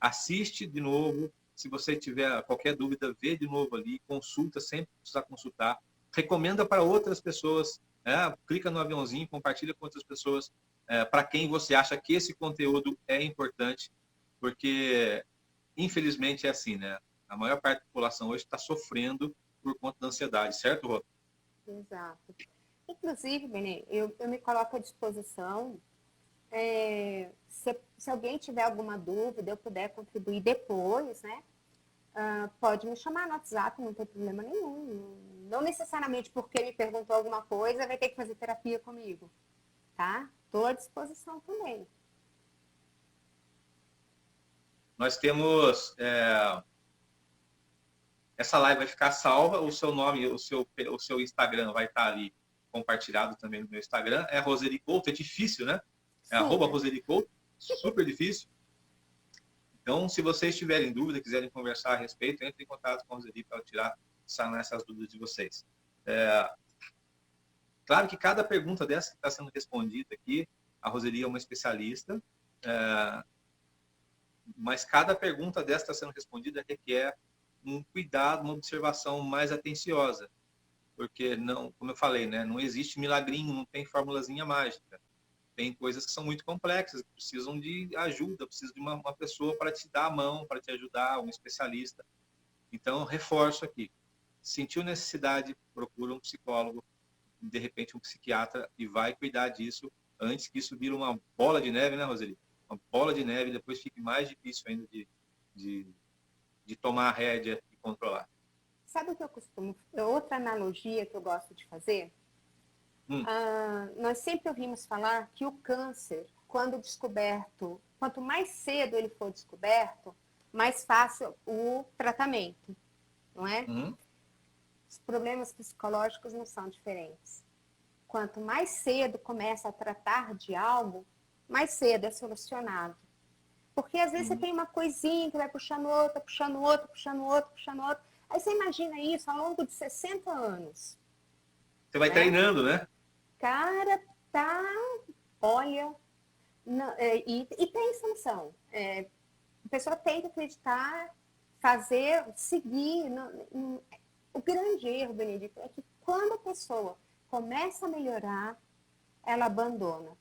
S1: assiste de novo. Se você tiver qualquer dúvida, vê de novo ali, consulta, sempre precisa consultar. Recomenda para outras pessoas, clica no aviãozinho, compartilha com outras pessoas, para quem você acha que esse conteúdo é importante, porque infelizmente é assim, né? A maior parte da população hoje está sofrendo por conta da ansiedade, certo, Rô?
S2: Exato. Inclusive, Benê, eu me coloco à disposição. Se alguém tiver alguma dúvida, eu puder contribuir depois, né? Pode me chamar no WhatsApp, não tem problema nenhum. Não necessariamente porque me perguntou alguma coisa, vai ter que fazer terapia comigo, tá? Estou à disposição também.
S1: Nós temos essa live vai ficar salva, o seu nome, o seu Instagram vai estar ali compartilhado também no meu Instagram. É Roseli Couto, é difícil, né? É arroba
S2: Super.
S1: Roseli Couto, super difícil. Então, se vocês tiverem dúvida, quiserem conversar a respeito, entre em contato com a Roseli para sanar essas dúvidas de vocês. Claro que cada pergunta dessa que está sendo respondida aqui, a Roseli é uma especialista, mas cada pergunta dessa está sendo respondida requer um cuidado, uma observação mais atenciosa, porque não, como eu falei, né, não existe milagrinho, não tem formulazinha mágica. Tem coisas que são muito complexas, que precisam de ajuda, precisa de uma pessoa para te dar a mão, para te ajudar, um especialista. Então, reforço aqui. Sentiu necessidade, procura um psicólogo, de repente um psiquiatra, e vai cuidar disso antes que isso vire uma bola de neve, né, Roseli? Uma bola de neve, depois fique mais difícil ainda de, de tomar a rédea e controlar.
S2: Sabe o que eu costumo... Outra analogia que eu gosto de fazer?
S1: Hum,
S2: Nós sempre ouvimos falar que o câncer, quando descoberto, quanto mais cedo ele for descoberto, mais fácil o tratamento, não é?
S1: hum,
S2: Os problemas psicológicos não são diferentes. Quanto mais cedo começa a tratar de algo, mais cedo é solucionado. Porque às vezes você tem uma coisinha que vai puxando outra, puxando outra, puxando outra, puxando outra. Aí você imagina isso ao longo de 60 anos,
S1: você vai
S2: né?
S1: treinando, né?
S2: Cara, tá, olha, não, e tem sanção. A pessoa tem que acreditar, fazer, seguir. O grande erro, Benedito, é que quando a pessoa começa a melhorar, ela abandona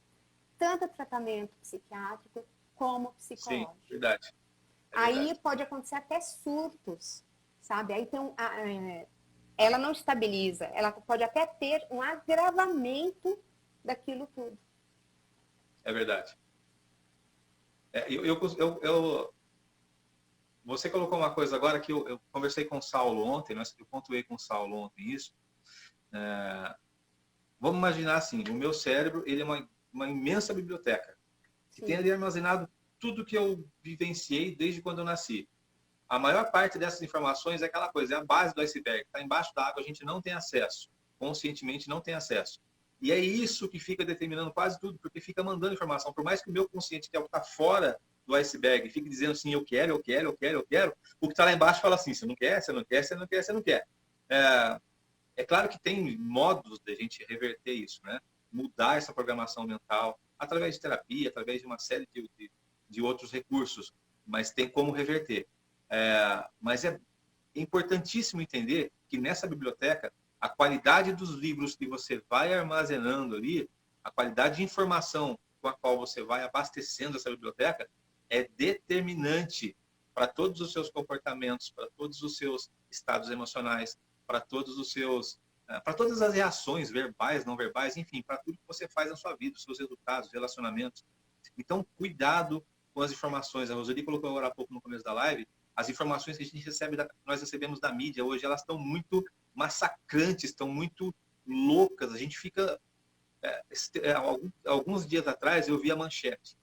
S2: tanto o tratamento psiquiátrico como
S1: Sim,
S2: psicológico.
S1: verdade.
S2: Aí pode acontecer até surtos, sabe? Aí tem ela não estabiliza, ela pode até ter um agravamento daquilo tudo.
S1: É verdade. Você colocou uma coisa agora que eu conversei com o Saulo ontem, eu pontuei com o Saulo ontem isso. Vamos imaginar assim, o meu cérebro ele é uma imensa biblioteca, que tem ali armazenado tudo que eu vivenciei desde quando eu nasci. A maior parte dessas informações é aquela coisa, é a base do iceberg. Está embaixo da água, a gente não tem acesso. Conscientemente não tem acesso. E é isso que fica determinando quase tudo, porque fica mandando informação. Por mais que o meu consciente, que é o que está fora do iceberg, fique dizendo assim, eu quero, eu quero, eu quero, eu quero, o que está lá embaixo fala assim, você não quer, você não quer, você não quer, você não quer. É claro que tem modos de a gente reverter isso, né? Mudar essa programação mental através de terapia, através de uma série de outros recursos, mas tem como reverter. Mas é importantíssimo entender que nessa biblioteca, a qualidade dos livros que você vai armazenando ali, a qualidade de informação com a qual você vai abastecendo essa biblioteca, é determinante para todos os seus comportamentos, para todos os seus estados emocionais, para todos os seus, para todas as reações verbais, não verbais, enfim, para tudo que você faz na sua vida, os seus resultados, relacionamentos. Então, cuidado com as informações. A Roseli colocou agora há pouco no começo da live, as informações que a gente recebe, nós recebemos da mídia hoje, elas estão muito massacrantes, estão muito loucas. A gente fica... alguns dias atrás eu vi a manchete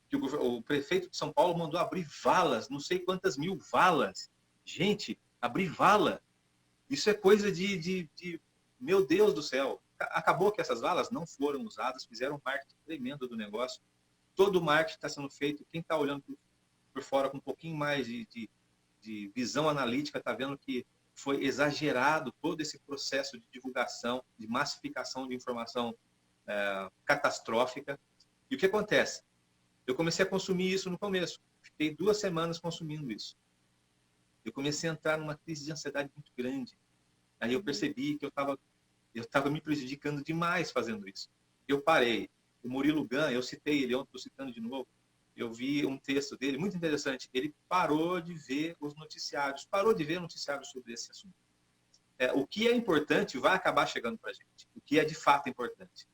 S1: que o prefeito de São Paulo mandou abrir valas, não sei quantas mil valas. Gente, abrir vala, isso é coisa de meu Deus do céu. Acabou que essas valas não foram usadas, fizeram um marketing tremendo do negócio. Todo o marketing está sendo feito, quem está olhando por fora com um pouquinho mais de visão analítica está vendo que foi exagerado todo esse processo de divulgação, de massificação de informação catastrófica. E o que acontece? Eu comecei a consumir isso no começo. Fiquei 2 semanas consumindo isso. Eu comecei a entrar numa crise de ansiedade muito grande. Aí eu percebi que eu estava me prejudicando demais fazendo isso. Eu parei. O Murilo Gun, eu citei ele ontem, estou citando de novo, eu vi um texto dele, muito interessante. Ele parou de ver os noticiários, parou de ver noticiários sobre esse assunto. O que é importante vai acabar chegando para a gente. O que é de fato importante.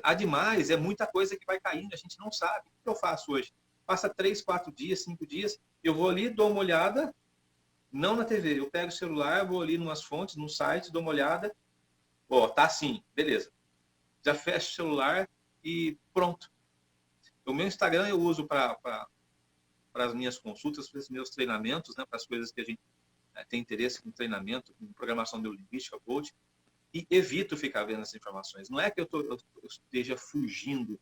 S1: Ademais, é muita coisa que vai caindo, a gente não sabe. O que eu faço hoje? Passa 3, 4 dias, 5 dias, eu vou ali, dou uma olhada, não na TV, eu pego o celular, vou ali em umas fontes, num site, dou uma olhada, tá assim, beleza. Já fecho o celular e pronto. O meu Instagram eu uso para as minhas consultas, para os meus treinamentos, né, para as coisas que a gente tem interesse com treinamento, com programação neurolinguística, coach, e evito ficar vendo essas informações. Não é que eu esteja fugindo.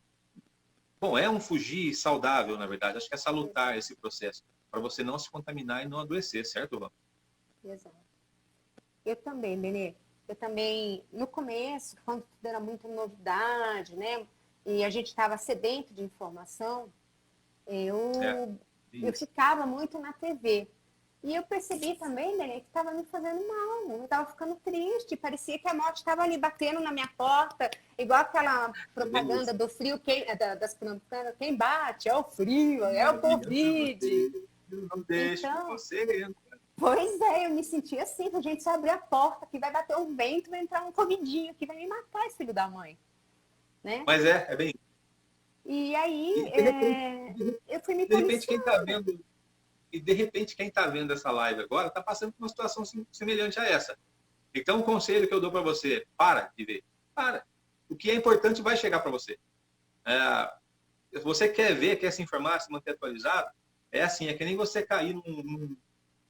S1: Bom, é um fugir saudável, na verdade. Acho que é salutar esse processo, para você não se contaminar e não adoecer, certo, Vânia?
S2: Exato. Eu também, Benê. Eu também, no começo, quando tudo era muita novidade, né? E a gente estava sedento de informação, eu ficava muito na TV. E eu percebi também, Benê, que estava me fazendo mal. Eu estava ficando triste. Parecia que a morte estava ali batendo na minha porta, igual aquela propaganda do frio, das propagandas, quem bate é o frio, é o Covid.
S1: Não deixa você.
S2: Pois é, eu me senti assim, a gente só abrir a porta, que vai bater um vento, vai entrar um covidinho, que vai me matar esse filho da mãe. Né?
S1: Mas é bem.
S2: E aí, eu fui me
S1: de repente,
S2: policiando.
S1: quem está vendo essa live agora está passando por uma situação semelhante a essa. Então, o conselho que eu dou para você, para de ver. Para. O que é importante vai chegar para você. Se você quer ver, quer se informar, se manter atualizado, é assim, é que nem você cair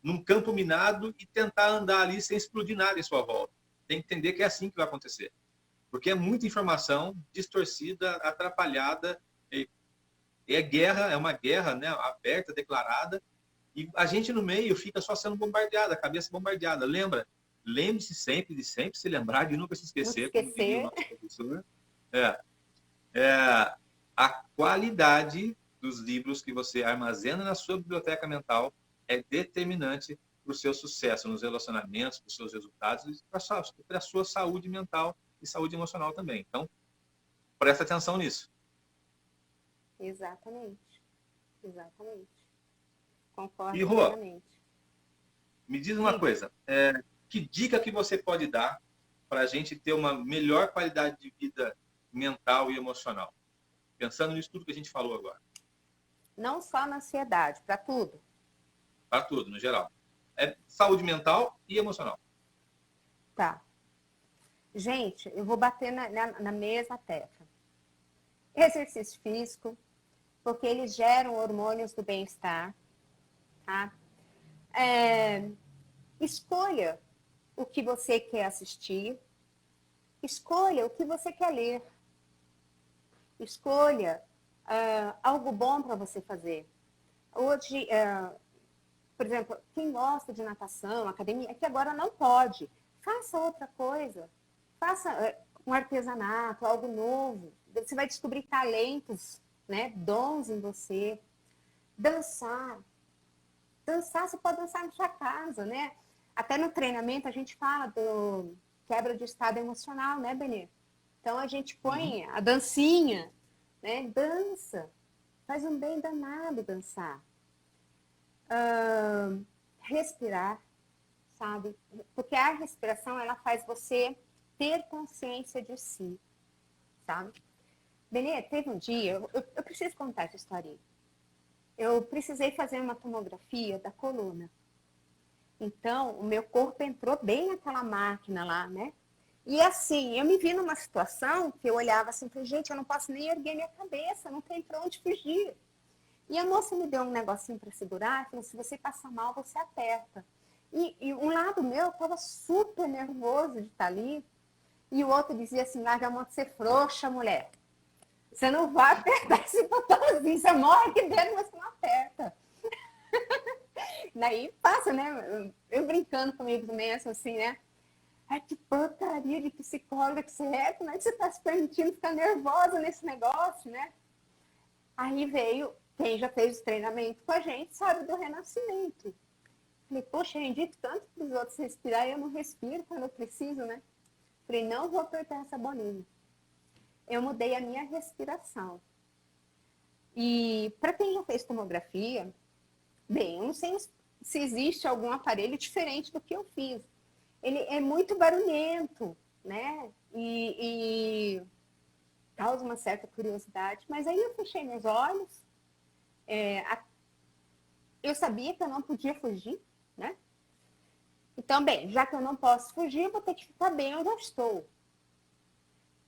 S1: num campo minado e tentar andar ali sem explodir nada em sua volta. Tem que entender que é assim que vai acontecer. Porque é muita informação distorcida, atrapalhada, é uma guerra, né, aberta, declarada, e a gente no meio fica só sendo bombardeada, a cabeça bombardeada. Lembre-se sempre de sempre se lembrar, de nunca se esquecer, como diria o nosso professor. A qualidade dos livros que você armazena na sua biblioteca mental é determinante para o seu sucesso nos relacionamentos, para os seus resultados e para a sua saúde mental e saúde emocional também. Então, presta atenção nisso.
S2: Exatamente. Exatamente. Concordo
S1: E, Rô,
S2: plenamente.
S1: me diz uma coisa, que dica que você pode dar para a gente ter uma melhor qualidade de vida mental e emocional? Pensando nisso tudo que a gente falou agora.
S2: Não só na ansiedade, para tudo.
S1: Para tudo, no geral. É saúde mental e emocional.
S2: Tá. Gente, eu vou bater na mesma tecla. Exercício físico, porque eles geram hormônios do bem-estar, tá? Escolha o que você quer assistir, escolha o que você quer ler, escolha algo bom para você fazer. Hoje, por exemplo, quem gosta de natação, academia, é que agora não pode. Faça outra coisa. Faça um artesanato, algo novo. Você vai descobrir talentos, né, dons em você. Dançar. Dançar, você pode dançar na sua casa, né? Até no treinamento a gente fala do quebra de estado emocional, né, Benê? Então a gente põe a dancinha, né? Dança. Faz um bem danado dançar. Respirar, sabe? Porque a respiração, ela faz você ter consciência de si, sabe? Benê, teve um dia, eu preciso contar essa historinha. Eu precisei fazer uma tomografia da coluna. Então, o meu corpo entrou bem naquela máquina lá, né? E assim, eu me vi numa situação que eu olhava assim, falei, gente, eu não posso nem erguer minha cabeça, não tem para onde fugir. E a moça me deu um negocinho para segurar, falou, se você passar mal, você aperta. E um lado meu estava super nervoso de estar ali, e o outro dizia assim, larga a mão de ser frouxa, mulher. Você não vai apertar esse botãozinho, você morre aqui dentro, mas você não aperta. Daí passa, né? Eu brincando comigo mesmo, assim, né? Ai, que porcaria de psicóloga que você é, como é que você está se permitindo ficar nervosa nesse negócio, né? Aí veio, quem já fez o treinamento com a gente, sabe, do renascimento. Falei, poxa, eu indico tanto para os outros respirar e eu não respiro quando eu preciso, né? Falei, não vou apertar essa bolinha. Eu mudei a minha respiração. E para quem já fez tomografia, bem, eu não sei se existe algum aparelho diferente do que eu fiz. Ele é muito barulhento, né? E causa uma certa curiosidade. Mas aí eu fechei meus olhos. Eu sabia que eu não podia fugir, né? Então, bem, já que eu não posso fugir, eu vou ter que ficar bem onde eu estou.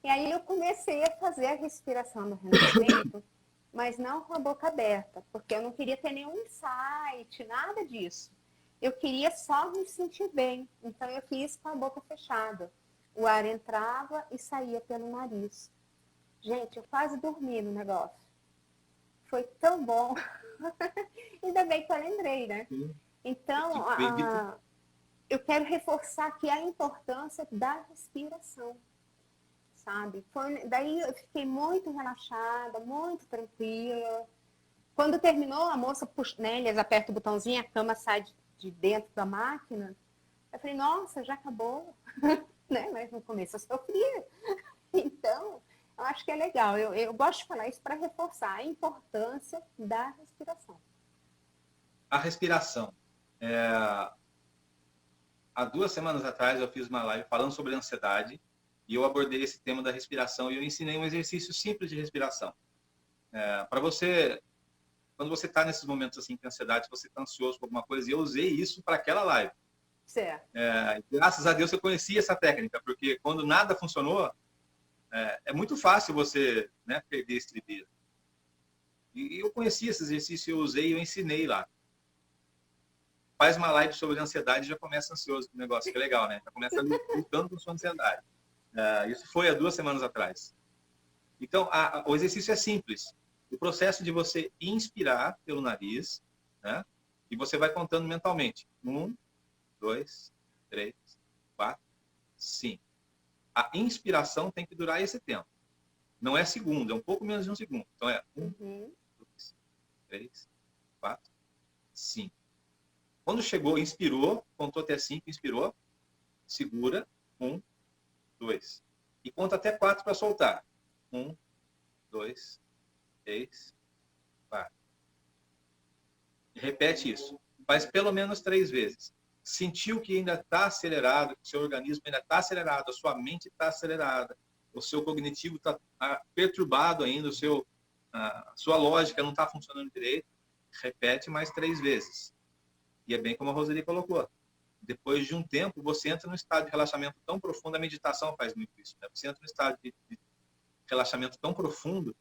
S2: E aí eu comecei a fazer a respiração do renascimento, mas não com a boca aberta, porque eu não queria ter nenhum insight, nada disso. Eu queria só me sentir bem. Então eu fiz com a boca fechada. O ar entrava e saía pelo nariz. Gente, eu quase dormi no negócio. Foi tão bom. Ainda bem que eu lembrei, né? Então, eu quero reforçar aqui a importância da respiração, sabe? Daí eu fiquei muito relaxada, muito tranquila. Quando terminou, a moça puxa, né, eles apertam o botãozinho, a cama sai de dentro da máquina. Eu falei, nossa, já acabou. Né? Mas no começo eu sofria. Então, eu acho que é legal. Eu gosto de falar isso para reforçar a importância da respiração.
S1: A respiração. Há 2 semanas atrás eu fiz uma live falando sobre ansiedade e eu abordei esse tema da respiração e eu ensinei um exercício simples de respiração. Para você, quando você está nesses momentos assim de ansiedade, se você está ansioso por alguma coisa, e eu usei isso para aquela live.
S2: Certo.
S1: Graças a Deus eu conheci essa técnica, porque quando nada funcionou, é muito fácil você, né, perder esse estribeiro. E eu conheci esse exercício, eu usei e eu ensinei lá. Faz uma live sobre ansiedade e já começa ansioso com o negócio, que é legal, né? Já começa lutando com sua ansiedade. Isso foi há 2 semanas atrás. Então, o exercício é simples. O processo de você inspirar pelo nariz, né? E você vai contando mentalmente. 1, 2, 3, 4, 5. A inspiração tem que durar esse tempo. Não é segundo, é um pouco menos de um segundo. Então, 1, 2, 3, 4, 5. Quando chegou, inspirou, contou até 5, inspirou, segura, 1, 2. E conta até 4 para soltar. 1, 2, 3, 4. Repete isso. Faz pelo menos 3 vezes. Sentiu que ainda está acelerado, que o seu organismo ainda está acelerado, a sua mente está acelerada, o seu cognitivo está perturbado ainda, a sua lógica não está funcionando direito, repete mais 3 vezes. E é bem como a Roseli colocou. Depois de um tempo, você entra num estado de relaxamento tão profundo, a meditação faz muito isso, né? Você entra num estado de relaxamento tão profundo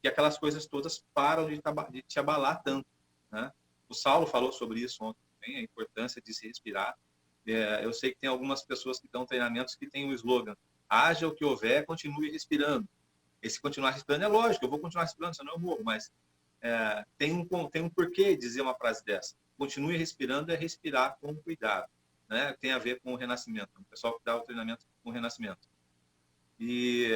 S1: que aquelas coisas todas param de te abalar tanto, né? O Saulo falou sobre isso ontem também, a importância de se respirar. Eu sei que tem algumas pessoas que dão treinamentos que têm o slogan: haja o que houver, continue respirando. Esse continuar respirando é lógico, eu vou continuar respirando, senão eu morro, mas tem um porquê dizer uma frase dessa. Continue respirando é respirar com cuidado, né? Tem a ver com o renascimento, o pessoal que dá o treinamento com o renascimento. E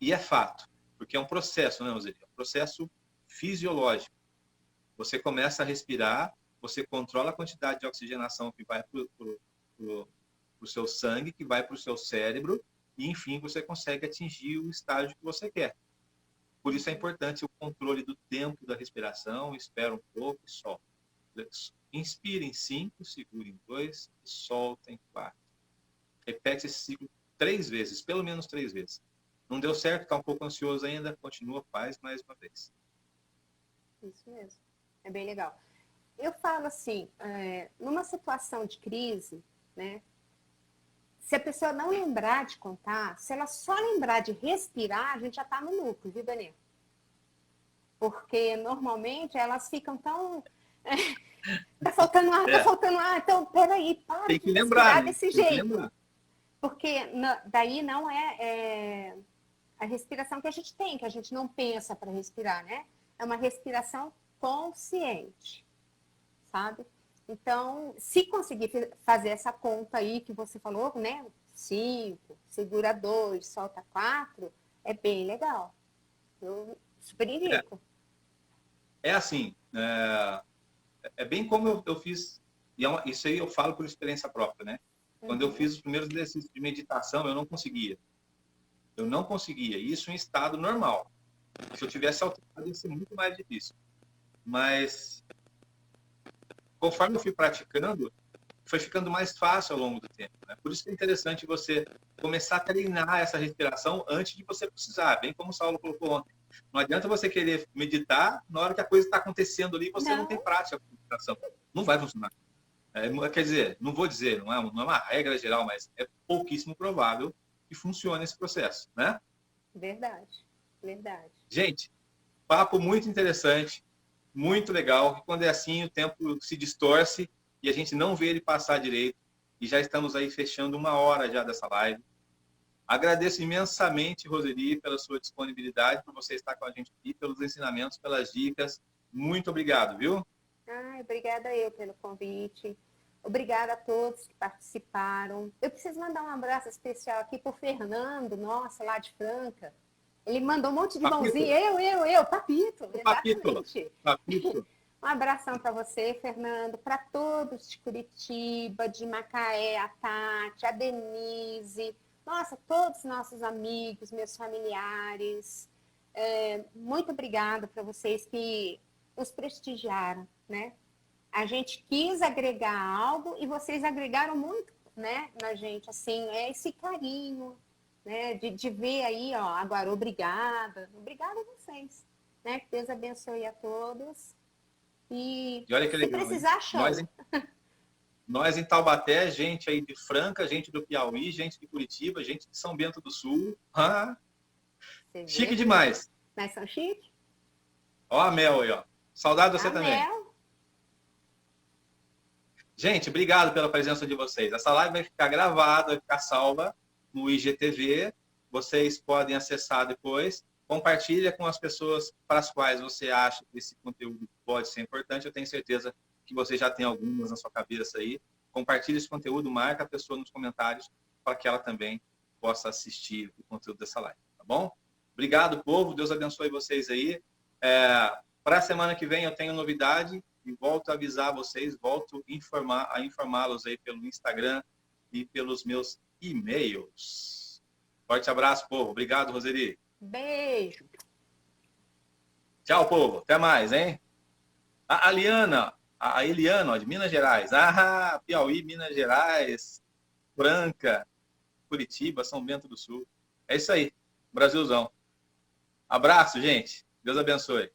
S1: é fato, porque é um processo, né, Roseli? É um processo fisiológico. Você começa a respirar, você controla a quantidade de oxigenação que vai para o seu sangue, que vai para o seu cérebro, e, enfim, você consegue atingir o estágio que você quer. Por isso é importante o controle do tempo da respiração, espera um pouco e solta. Inspira em 5, segura em 2 e solta em 4. Repete esse ciclo 3 vezes, pelo menos 3 vezes. Não deu certo, está um pouco ansioso ainda, continua, faz mais uma vez.
S2: Isso mesmo. É bem legal. Eu falo assim, numa situação de crise, né? Se a pessoa não lembrar de contar, se ela só lembrar de respirar, a gente já está no lucro, viu, Daniel? Porque normalmente elas ficam tão. Tá faltando ar, tá faltando ar. Então, peraí, para
S1: tem que
S2: de
S1: lembrar,
S2: respirar
S1: né?
S2: desse jeito. Porque daí não é a respiração que a gente tem, que a gente não pensa para respirar, né? É uma respiração consciente, sabe? Então, se conseguir fazer essa conta aí que você falou, né? 5, segura 2, solta 4, é bem legal. Eu super indico.
S1: É assim, é bem como eu fiz, e isso aí eu falo por experiência própria, né? Quando eu fiz os primeiros exercícios de meditação, eu não conseguia. Eu não conseguia. Isso em estado normal. Se eu tivesse alterado, ia ser muito mais difícil. Mas, conforme eu fui praticando, foi ficando mais fácil ao longo do tempo, né? Por isso que é interessante você começar a treinar essa respiração antes de você precisar, bem como o Saulo colocou ontem. Não adianta você querer meditar na hora que a coisa está acontecendo ali e você não tem prática com meditação. Não vai funcionar. Quer dizer, não vou dizer, não é uma regra geral, mas é pouquíssimo provável que funcione esse processo, né?
S2: Verdade, verdade.
S1: Gente, papo muito interessante, muito legal. Quando é assim, o tempo se distorce e a gente não vê ele passar direito. E já estamos aí fechando 1 hora já dessa live. Agradeço imensamente, Roseli, pela sua disponibilidade, por você estar com a gente aqui, pelos ensinamentos, pelas dicas. Muito obrigado, viu?
S2: Obrigada eu pelo convite. Obrigada a todos que participaram. Eu preciso mandar um abraço especial aqui para o Fernando, nossa, lá de Franca. Ele mandou um monte de mãozinha. Papito. Exatamente.
S1: Papito.
S2: Um abração para você, Fernando, para todos de Curitiba, de Macaé, a Tati, a Denise, nossa, todos os nossos amigos, meus familiares. Muito obrigada para vocês que nos prestigiaram, né? A gente quis agregar algo e vocês agregaram muito, né, na gente, assim, esse carinho, né, de ver aí, ó, agora, obrigada a vocês, né, que Deus abençoe a todos e
S1: olha que legal,
S2: precisar, chama.
S1: Nós em Taubaté, gente aí de Franca, gente do Piauí, gente de Curitiba, gente de São Bento do Sul. Chique demais.
S2: Nós somos chique.
S1: Ó a Mel aí, ó. Saudade de você também.
S2: Mel.
S1: Gente, obrigado pela presença de vocês. Essa live vai ficar gravada, vai ficar salva no IGTV. Vocês podem acessar depois. Compartilha com as pessoas para as quais você acha que esse conteúdo pode ser importante. Eu tenho certeza que você já tem algumas na sua cabeça aí. Compartilhe esse conteúdo, marca a pessoa nos comentários para que ela também possa assistir o conteúdo dessa live, tá bom? Obrigado, povo. Deus abençoe vocês aí. Para a semana que vem eu tenho novidade e volto a avisar vocês, volto a informá-los aí pelo Instagram e pelos meus e-mails. Forte abraço, povo. Obrigado, Roseli.
S2: Beijo.
S1: Tchau, povo. Até mais, hein? A Liana, a Eliana, ó, de Minas Gerais. Ah, Piauí, Minas Gerais, Franca, Curitiba, São Bento do Sul. É isso aí, Brasilzão. Abraço, gente. Deus abençoe.